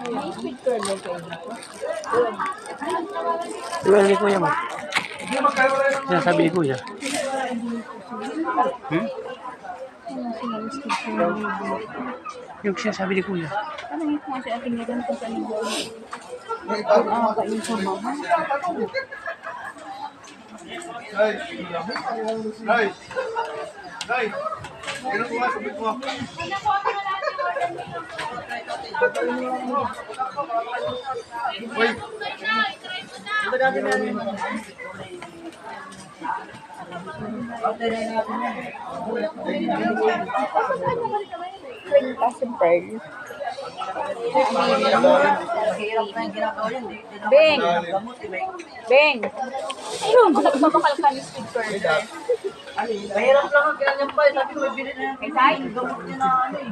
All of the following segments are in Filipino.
May speed curler kayo na po. Diba ni Kuya mo? Sinasabi ni Kuya. Yung sinasabi ni Kuya. Ano yung kung sa ating nagan kung saan yung kain sa mga. Beng! Beng! Ayun, babakal ka ni speed curler. Mahirap lang ang kanyang pa. Sabi ko, may bilhin na yung Kay gamot niya na ano eh.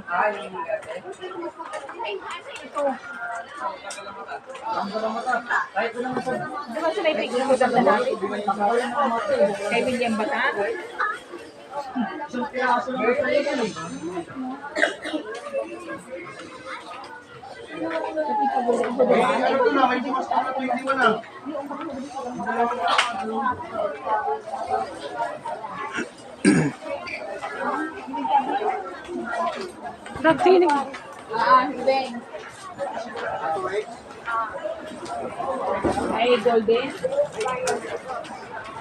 Ito. Kahit ko naman sa... Di ba sila ipigil ko dito natin? Kay William Bata? Isang piraso lang sa iyo eh. Ito na, may bukas na ito, hindi mo na. Nagtinig. Beng. Ay, golden.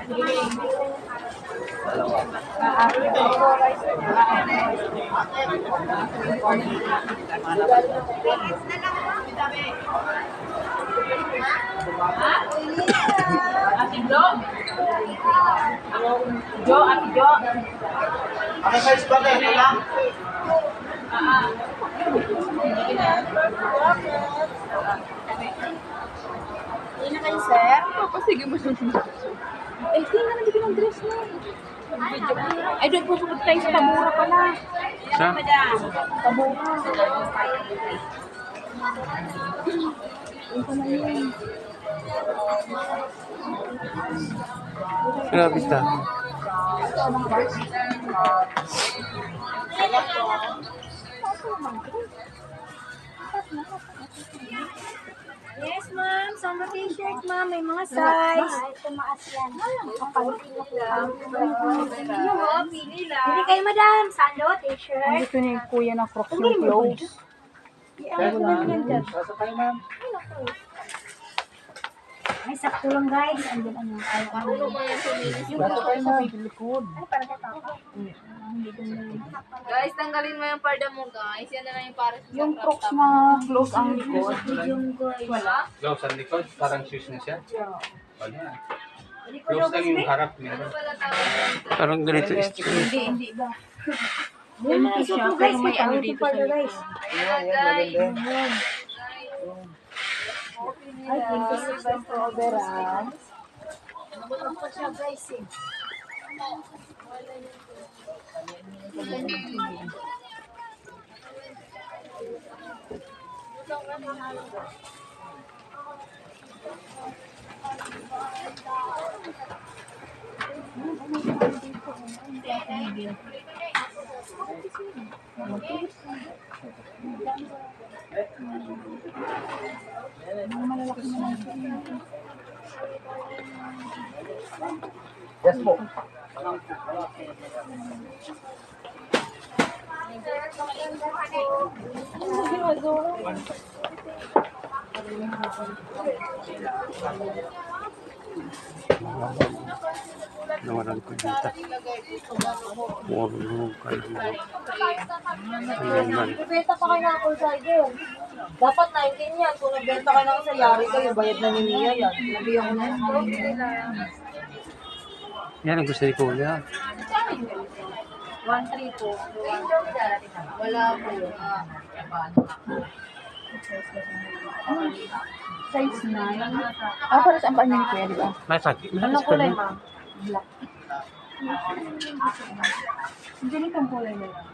Beng. Ate Jo? Jo, Ate Jo? Ano size ba kayo? Ito lang? Hindi na kayo, sir? Sige mo. Eh, tingnan na bigyan ng dress mo. Ay, doon po sumot tayo sa Tabura pala. Sa? Tabura. Ito na yun. Grabe ta. Yes, ma'am. Summer t-shirt, ma'am. May mga size. Tumaas yan. Kapalitin lang. Pili lang. Pili kayo, madam. Sando, t-shirt. Dito ni Kuya na Crocs yung clothes. Ano naman yan dyan? Sasa tayo, ma'am. Ay, sakto lang, guys. Andyan ano. Yung clothes sa likod. Ay, parang katapa. Guys, tanggalin mo yung parda mo, guys. Yan na lang yung para sa Yung Crocs na clothes ang likod. Yung guys. Wala. Gloves ang likod, parang shoes na siya. Wala. Gloves lang yung harap niya. Parang ganito is Hindi ba? Yung piso siya, po, guys. pero may ano dito sa Parda, guys. Ayan, yan, maganda. Ay, 26 lang po, overall. Ano po siya, guys, eh. Yes po. nawalan ko dito. Mukhang kayo. Ayan. Bibenta pa kayo ng apple cider. Dapat 19 yan. Kung nagbenta ka ng sa yari kayo, bayad na ni Mia yan. Nabiyan ko na yan. Yan ang gusto ni Kuya. 1-3 po. Wala po. Size 9. Para sa ampaan niya ni Kuya, di ba? Anong kulay, ma'am? Black. Hindi rin kang kulay na lang.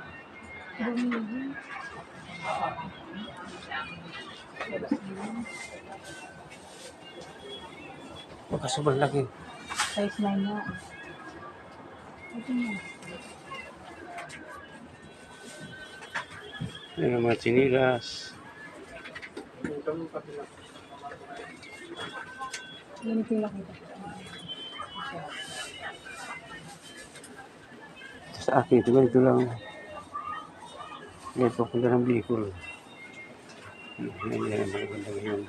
Baka sobrang laki. Size 9 na. Ito na. Yan ang mga chinilas. Ganito yung nakita. Sa akin, ito ganito lang. Ganito ko ng Bicol. Yan, maganda yun.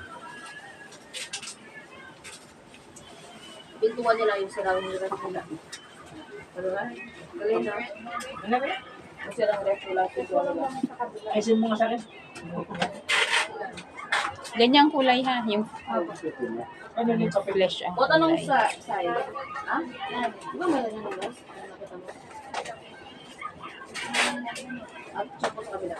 Pintuan nila yung sarawin nila nila. Ano ba? Galing na. Ano ba? Kasi lang ref nila pintuan nila. Ay, sin mo nga sa akin. Ganyang kulay ha, yung Ano yung papel? flesh ang O, tanong kulay. sa side. Ha? Yan. Di ba may ganyan guys? Nakita mo? At tsaka sa kabila.